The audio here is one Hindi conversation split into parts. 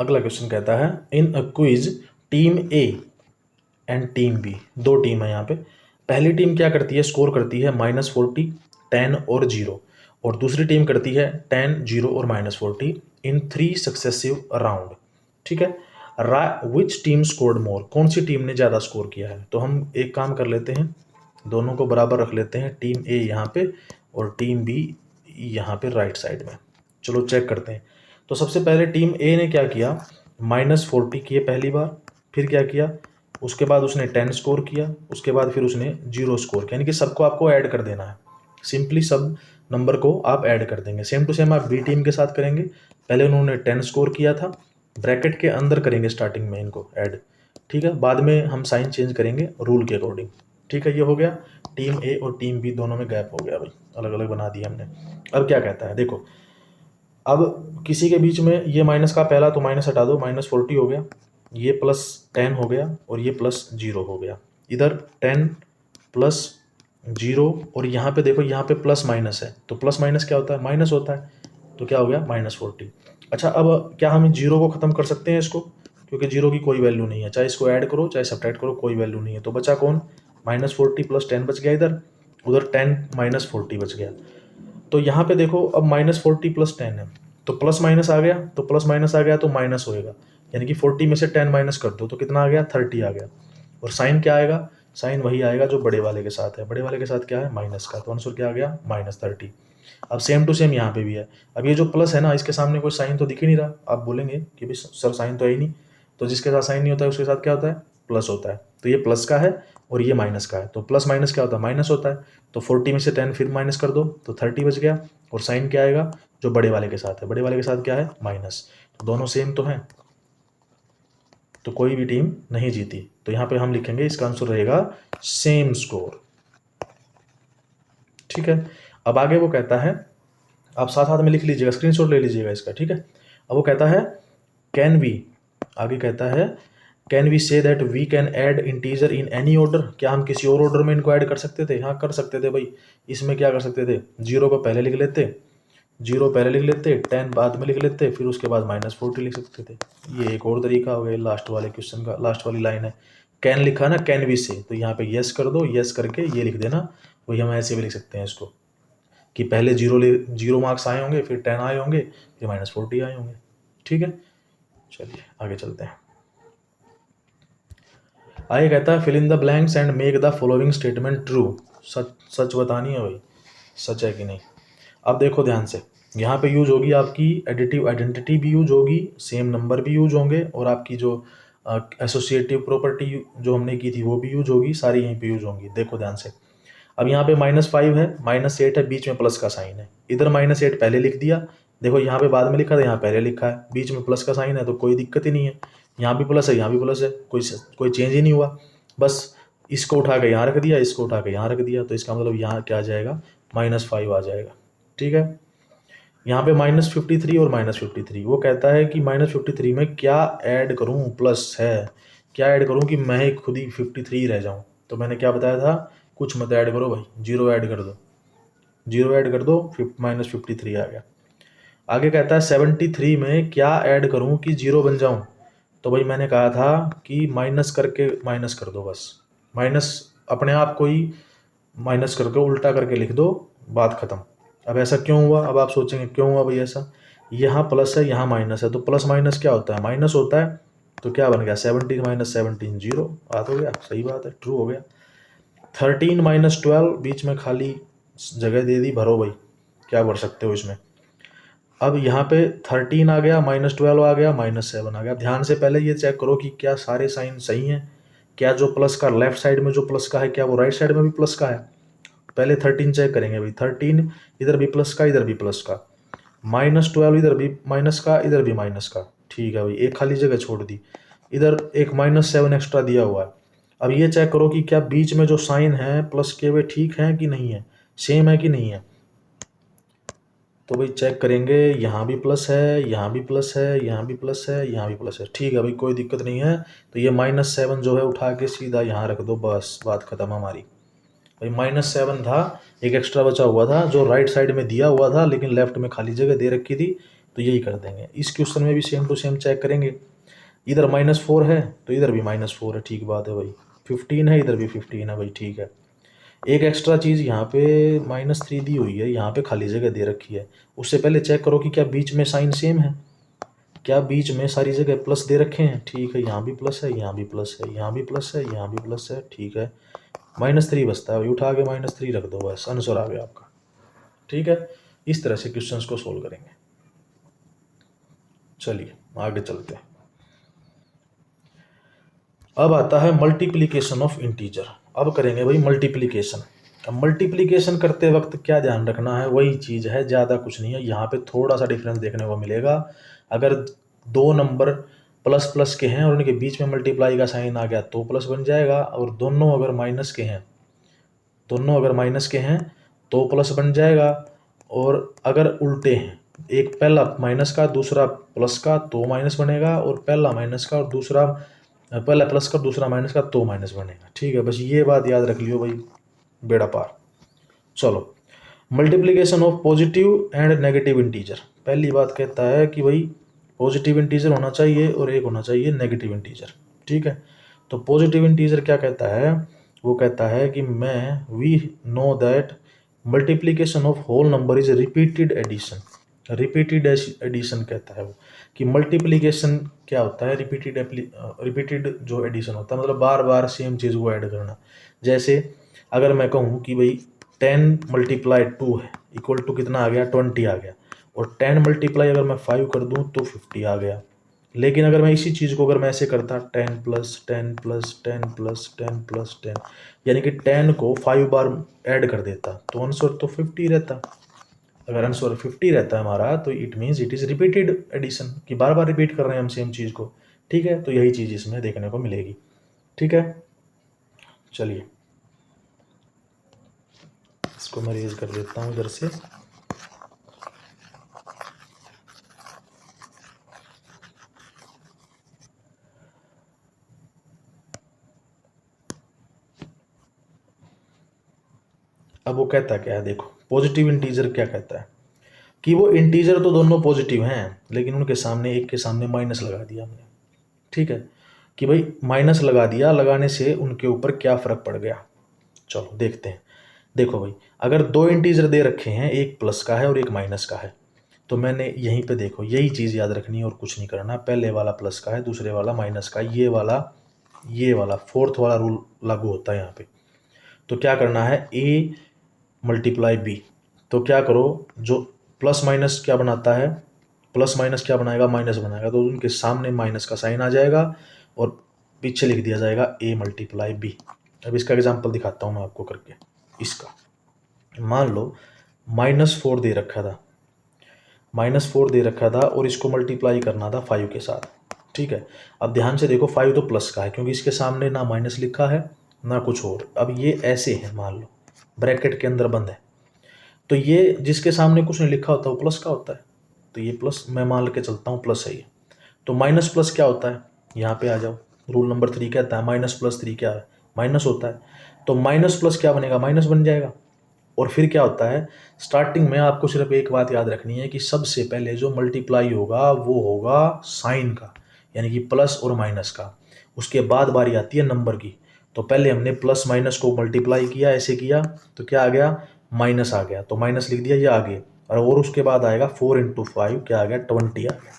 अगला क्वेश्चन कहता है in a quiz team A and team B, दो टीम है यहाँ पे। पहली टीम क्या करती है, स्कोर करती है -40, 10 और 0, और दूसरी टीम करती है 10, 0 और -40 इन 3 सक्सेसिव राउंड। ठीक है, विच टीम स्कोर्ड मोर, कौन सी टीम ने ज़्यादा स्कोर किया है। तो हम एक काम कर लेते हैं, दोनों को बराबर रख लेते हैं, टीम ए यहाँ पे और टीम बी यहाँ पे राइट साइड में। चलो चेक करते हैं। तो सबसे पहले टीम ए ने क्या किया, -40 किए पहली बार, फिर क्या किया, उसके बाद उसने 10 स्कोर किया, उसके बाद फिर उसने 0 स्कोर किया, यानी कि सबको आपको ऐड कर देना है। सिंपली सब नंबर को आप ऐड कर देंगे। सेम टू सेम आप बी टीम के साथ करेंगे। पहले उन्होंने 10 स्कोर किया था, ब्रैकेट के अंदर करेंगे स्टार्टिंग में इनको ऐड। ठीक है, बाद में हम साइन चेंज करेंगे रूल के अकॉर्डिंग। ठीक है, ये हो गया। टीम ए और टीम बी दोनों में गैप हो गया भाई, अलग अलग बना दिया हमने। अब क्या कहता है देखो, अब किसी के बीच में ये माइनस का पहला तो माइनस हटा दो, -40 हो गया, ये +10 हो गया और ये +0 हो गया। इधर 10 +0 और यहाँ पे देखो, यहाँ पे प्लस माइनस है, तो प्लस माइनस क्या होता है, माइनस होता है, तो क्या हो गया -40। अच्छा, अब क्या हम 0 को ख़त्म कर सकते हैं इसको, क्योंकि 0 की कोई वैल्यू नहीं है, चाहे इसको ऐड करो चाहे सब्ट्रैक्ट करो कोई वैल्यू नहीं है। तो बचा कौन, -40 + 10 बच गया इधर, उधर 10 -40 बच गया। तो यहाँ पे देखो अब -40 + 10 है, तो प्लस माइनस आ गया, तो प्लस माइनस आ गया तो माइनस होएगा, यानी कि 40 में से 10 माइनस कर दो तो कितना आ गया, 30 आ गया। और साइन क्या आएगा, साइन वही आएगा जो बड़े वाले के साथ है, बड़े वाले के साथ क्या है, माइनस का, तो आंसर क्या आ गया, -30। अब सेम टू सेम यहाँ पे भी है। अब ये जो प्लस है ना, इसके सामने कोई साइन तो दिख ही नहीं रहा। आप बोलेंगे कि भाई सर साइन तो है ही नहीं, तो जिसके साथ साइन नहीं होता है उसके साथ क्या होता है, प्लस होता है। तो ये प्लस का है और ये माइनस का है, तो प्लस माइनस क्या होता है, माइनस होता है। तो 40 में से 10 फिर माइनस कर दो तो 30 बच गया। और साइन क्या आएगा, जो बड़े वाले के साथ है, बड़े वाले के साथ क्या है, माइनस। तो दोनों सेम तो हैं, तो कोई भी टीम नहीं जीती। तो यहाँ पे हम लिखेंगे इसका आंसर रहेगा सेम स्कोर। ठीक है, अब आगे वो कहता है, आप साथ साथ में लिख लीजिएगा, स्क्रीनशॉट ले लीजिएगा इसका। ठीक है, अब वो कहता है कैन वी, आगे कहता है can we say that we can add integer in any order, क्या हम किसी और ऑर्डर में इनको ऐड कर सकते थे। हाँ कर सकते थे भाई। इसमें क्या कर सकते थे, 0 को पहले लिख लेते, 0 पहले लिख लेते, 10 बाद में लिख लेते, फिर उसके बाद -40 लिख सकते थे। ये एक और तरीका हो गया लास्ट वाले क्वेश्चन का। लास्ट वाली लाइन है, कैन लिखा ना, कैन वी से, तो यहाँ पे यस कर दो, यस करके ये लिख देना। वही हम ऐसे भी लिख सकते हैं इसको कि पहले 0 मार्क्स आए होंगे, फिर 10 आए होंगे, फिर -40 आए होंगे। ठीक है, चलिए आगे चलते हैं। आगे कहता है fill in the blanks and make the following statement true. सच सच बतानी है भाई, सच है कि नहीं। अब देखो ध्यान से, यहाँ पे यूज होगी आपकी एडिटिव आइडेंटिटी भी यूज होगी, सेम नंबर भी यूज होंगे, और आपकी जो एसोसिएटिव प्रॉपर्टी जो हमने की थी वो भी यूज होगी, सारी यहीं पे यूज होंगी। देखो ध्यान से, अब यहाँ पे -5 है, -8 है, बीच में प्लस का साइन है। इधर -8 पहले लिख दिया, देखो यहाँ पे बाद में लिखा था, यहाँ पहले लिखा है, बीच में प्लस का साइन है, तो कोई दिक्कत ही नहीं है। यहाँ भी प्लस है, यहाँ भी प्लस है, कोई चेंज ही नहीं हुआ। बस इसको उठा के यहाँ रख दिया, इसको उठा के यहाँ रख दिया, तो इसका मतलब यहाँ क्या आ जाएगा, -5 आ जाएगा। ठीक है, यहाँ पे -53 और -53, वो कहता है कि -53 में क्या ऐड करूँ, प्लस है, क्या ऐड करूँ कि मैं खुद ही 53 रह जाऊँ। तो मैंने क्या बताया था, कुछ मत ऐड करो भाई, 0 ऐड कर दो, 0 ऐड कर दो, -53 आ गया। आगे कहता है 73 में क्या ऐड करूँ कि 0 बन जाऊँ। तो भाई मैंने कहा था कि माइनस करके माइनस कर दो, बस माइनस अपने आप को ही माइनस करके उल्टा करके लिख दो, बात खत्म। अब ऐसा क्यों हुआ, अब आप सोचेंगे क्यों हुआ भाई ऐसा, यहाँ प्लस है यहाँ माइनस है, तो प्लस माइनस क्या होता है, माइनस होता है। तो क्या बन गया, 17 - 17 0, बात हो गया, सही बात है, ट्रू हो गया। 13 - 12, बीच में खाली जगह दे दी, भरो भाई, क्या भर सकते हो इसमें। अब यहाँ पे 13 आ गया, -12 आ गया, -7 आ गया। ध्यान से पहले ये चेक करो कि क्या सारे साइन सही हैं, क्या जो प्लस का लेफ्ट साइड में जो प्लस का है क्या वो राइट साइड में भी प्लस का है। पहले 13 चेक करेंगे भाई, 13 इधर भी प्लस का, इधर भी प्लस का, -12 इधर भी माइनस का, इधर भी माइनस का। ठीक है भाई, एक खाली जगह छोड़ दी, इधर एक -7 एक्स्ट्रा दिया हुआ है। अब ये चेक करो कि क्या बीच में जो साइन है प्लस के वे ठीक हैं कि नहीं है, सेम है कि नहीं है। तो भाई चेक करेंगे, यहाँ भी प्लस है, यहाँ भी प्लस है, यहाँ भी प्लस है, यहाँ भी प्लस है। ठीक है भाई, कोई दिक्कत नहीं है। तो ये -7 जो है उठा के सीधा यहाँ रख दो, बस बात खत्म हमारी। भाई -7 था, एक एक्स्ट्रा बचा हुआ था जो राइट साइड में दिया हुआ था, लेकिन लेफ्ट में खाली जगह दे रखी थी, तो यही कर देंगे। इस क्वेश्चन में भी सेम टू सेम चेक करेंगे, इधर -4 है तो इधर भी -4 है, ठीक बात है भाई। 15 है, इधर भी 15 है भाई, ठीक है। एक एक्स्ट्रा चीज़ यहाँ पे -3 दी हुई है, यहाँ पे खाली जगह दे रखी है। उससे पहले चेक करो कि क्या बीच में साइन सेम है, क्या बीच में सारी जगह प्लस दे रखे हैं, ठीक है। यहाँ भी प्लस है, यहाँ भी प्लस है, यहाँ भी प्लस है, यहाँ भी प्लस है, ठीक है। -3 बचता है भाई, उठा के -3 रख दो, बस आंसर आ गया आपका, ठीक है। इस तरह से क्वेश्चंस को सोल्व करेंगे। चलिए आगे चलते हैं। अब आता है मल्टीप्लिकेशन ऑफ इंटीजर। अब करेंगे भाई मल्टीप्लिकेशन। अब मल्टीप्लिकेशन करते वक्त क्या ध्यान रखना है, वही चीज़ है, ज़्यादा कुछ नहीं है। यहाँ पे थोड़ा सा डिफरेंस देखने को मिलेगा। अगर दो नंबर प्लस प्लस के हैं और उनके बीच में मल्टीप्लाई का साइन आ गया तो प्लस बन जाएगा, और दोनों अगर माइनस के हैं, दोनों अगर माइनस के हैं तो प्लस बन जाएगा। और अगर उल्टे हैं, एक पहला माइनस का दूसरा प्लस का तो माइनस बनेगा, और पहला माइनस का और दूसरा पहला प्लस का दूसरा माइनस का तो माइनस बनेगा, ठीक है। बस ये बात याद रख लियो भाई, बेड़ा पार। चलो, multiplication of positive and negative integer. पहली बात कहता है कि भाई पॉजिटिव इंटीजर होना चाहिए और एक होना चाहिए नेगेटिव इंटीजर, ठीक है। तो पॉजिटिव इंटीजर क्या कहता है, वो कहता है कि we know that multiplication of whole number is repeated addition. Repeated addition कहता है वो, कि मल्टीप्लिकेशन क्या होता है, रिपीटेड जो एडिशन होता है, मतलब बार बार सेम चीज़ को ऐड करना। जैसे अगर मैं कहूँ कि भाई 10 × 2 है इक्वल टू कितना आ गया, 20 आ गया, और 10 मल्टीप्लाई अगर मैं 5 कर दूँ तो 50 आ गया। लेकिन अगर मैं इसी चीज़ को अगर मैं ऐसे करता 10 + 10 + 10 + 10 + 10, यानी कि 10 को 5 बार ऐड कर देता तो आंसर तो 50 रहता। अगर आंसर 50 रहता है हमारा तो it means it is repeated addition, कि बार बार रिपीट कर रहे हैं हम सेम चीज़ को, ठीक है। तो यही चीज़ इसमें देखने को मिलेगी, ठीक है। चलिए इसको मैं रेज कर देता हूँ इधर से। अब वो कहता क्या है, देखो पॉजिटिव इंटीजर क्या कहता है, कि वो इंटीजर तो दोनों पॉजिटिव हैं, लेकिन उनके सामने एक के सामने माइनस लगा दिया हमने, ठीक है। कि भाई माइनस लगा दिया, लगाने से उनके ऊपर क्या फ़र्क पड़ गया, चलो देखते हैं। देखो भाई, अगर दो इंटीजर दे रखे हैं, एक प्लस का है और एक माइनस का है, तो मैंने यहीं पे देखो यही चीज़ याद रखनी है और कुछ नहीं करना। पहले वाला प्लस का है, दूसरे वाला माइनस का, ये वाला फोर्थ वाला रूल लागू होता है यहाँ पे। तो क्या करना है, ए मल्टीप्लाई बी। तो क्या करो, जो प्लस माइनस क्या बनाता है, प्लस माइनस क्या बनाएगा, माइनस बनाएगा, तो उनके सामने माइनस का साइन आ जाएगा और पीछे लिख दिया जाएगा ए मल्टीप्लाई बी। अब इसका एग्जांपल दिखाता हूँ मैं आपको करके। इसका मान लो -4 दे रखा था, -4 दे रखा था और इसको मल्टीप्लाई करना था 5 के साथ, ठीक है। अब ध्यान से देखो, 5 तो प्लस का है क्योंकि इसके सामने ना माइनस लिखा है ना कुछ और। अब ये ऐसे है, मान लो ब्रैकेट के अंदर बंद है, तो ये जिसके सामने कुछ नहीं लिखा होता वो प्लस का होता है। तो ये प्लस, मैं मान के चलता हूँ प्लस है ये। तो माइनस प्लस क्या होता है, यहाँ पे आ जाओ, रूल नंबर 3 कहता है -+3 क्या है, माइनस होता है। तो माइनस प्लस क्या बनेगा, माइनस बन जाएगा। और फिर क्या होता है, स्टार्टिंग में आपको सिर्फ एक बात याद रखनी है कि सबसे पहले जो मल्टीप्लाई होगा वो होगा साइन का, यानी कि प्लस और माइनस का। उसके बाद बारी आती है नंबर की। तो पहले हमने प्लस माइनस को मल्टीप्लाई किया, ऐसे किया, तो क्या आ गया, माइनस आ गया, तो माइनस लिख दिया, ये आगे। और उसके बाद आएगा 4 × 5 क्या आ गया, 20 आ गया,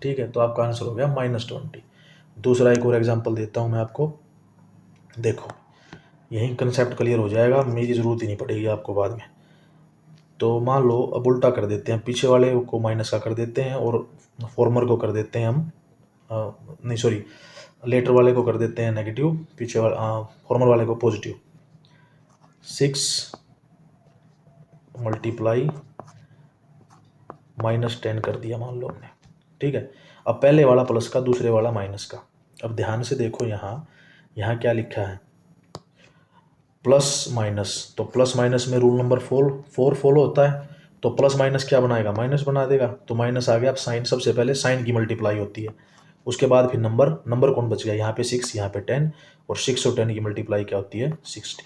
ठीक है। तो आपका आंसर हो गया -20। दूसरा एक और एग्जांपल देता हूँ मैं आपको, देखो यही कंसेप्ट क्लियर हो जाएगा, मेरी ज़रूरत ही नहीं पड़ेगी आपको बाद में। तो मान लो अब उल्टा कर देते हैं, पीछे वाले को माइनस का कर देते हैं और फॉर्मर को कर देते हैं हम नहीं सॉरी, लेटर वाले को कर देते हैं नेगेटिव, पीछे वाला फॉर्मर वाले को पॉजिटिव। 6 मल्टीप्लाई -10 कर दिया मान लो हमने, ठीक है। अब पहले वाला प्लस का, दूसरे वाला माइनस का। अब ध्यान से देखो, यहाँ क्या लिखा है, प्लस माइनस। तो प्लस माइनस में रूल नंबर 4 फॉलो होता है। तो प्लस माइनस क्या बनाएगा, माइनस बना देगा, तो माइनस आ गया। अब साइन, सबसे पहले साइन की मल्टीप्लाई होती है, उसके बाद फिर नंबर कौन बच गया, यहाँ पे 6, यहाँ पे 10, और 6 और 10 की मल्टीप्लाई क्या होती है, 60,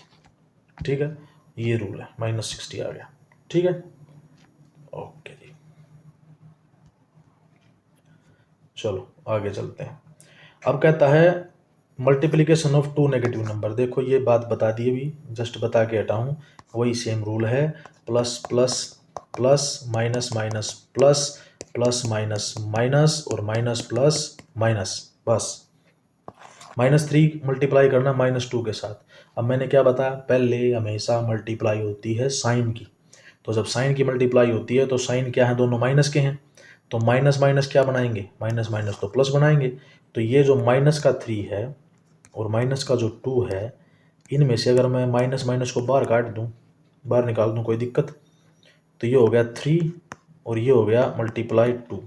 ठीक है। ये रूल है, -60 आ गया, ठीक है। ओके जी। चलो आगे चलते हैं। अब कहता है multiplication of two negative number. देखो ये बात बता दी अभी, जस्ट बता के हटाऊँ, वही सेम रूल है, plus plus plus, minus minus plus, plus minus minus, और माइनस प्लस माइनस, बस। -3 मल्टीप्लाई करना -2 के साथ। अब मैंने क्या बताया, पहले हमेशा मल्टीप्लाई होती है साइन की, तो जब साइन की मल्टीप्लाई होती है तो साइन क्या है, दोनों माइनस के हैं, तो माइनस माइनस क्या बनाएंगे, माइनस माइनस तो प्लस बनाएंगे। तो ये जो माइनस का 3 है और माइनस का जो 2 है, इनमें से अगर मैं माइनस माइनस को बाहर काट दूं, बाहर निकाल दूं, कोई दिक्कत, तो ये हो गया 3 और ये हो गया मल्टीप्लाई 2।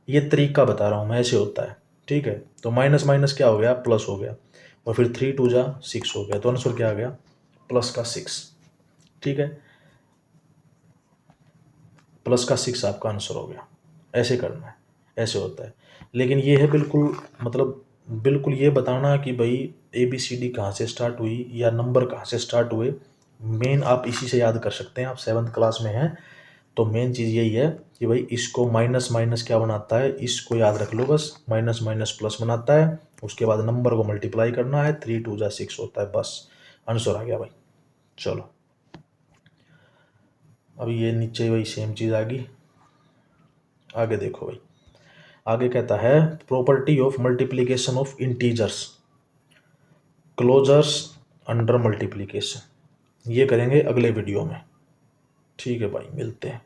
ये तरीका बता रहा हूँ मैं, ऐसे होता है, ठीक है। तो माइनस माइनस क्या हो गया, प्लस हो गया, और फिर 3 2 जा 6 हो गया, तो आंसर क्या आ गया, प्लस का 6, ठीक है। प्लस का 6 आपका आंसर हो गया। ऐसे करना है, ऐसे होता है। लेकिन ये है बिल्कुल, मतलब बिल्कुल ये बताना कि भाई ABCD कहाँ से स्टार्ट हुई या नंबर कहाँ से स्टार्ट हुए, मेन आप इसी से याद कर सकते हैं। आप 7th क्लास में हैं तो मेन चीज़ यही है कि भाई इसको माइनस माइनस क्या बनाता है, इसको याद रख लो बस, माइनस माइनस प्लस बनाता है, उसके बाद नंबर को मल्टीप्लाई करना है, 3 2 जा 6 होता है, बस आंसर आ गया भाई। चलो अभी ये नीचे वही सेम चीज़ आ गई, आगे देखो भाई। आगे कहता है property of multiplication of integers, closures under multiplication. ये करेंगे अगले वीडियो में, ठीक है भाई, मिलते हैं।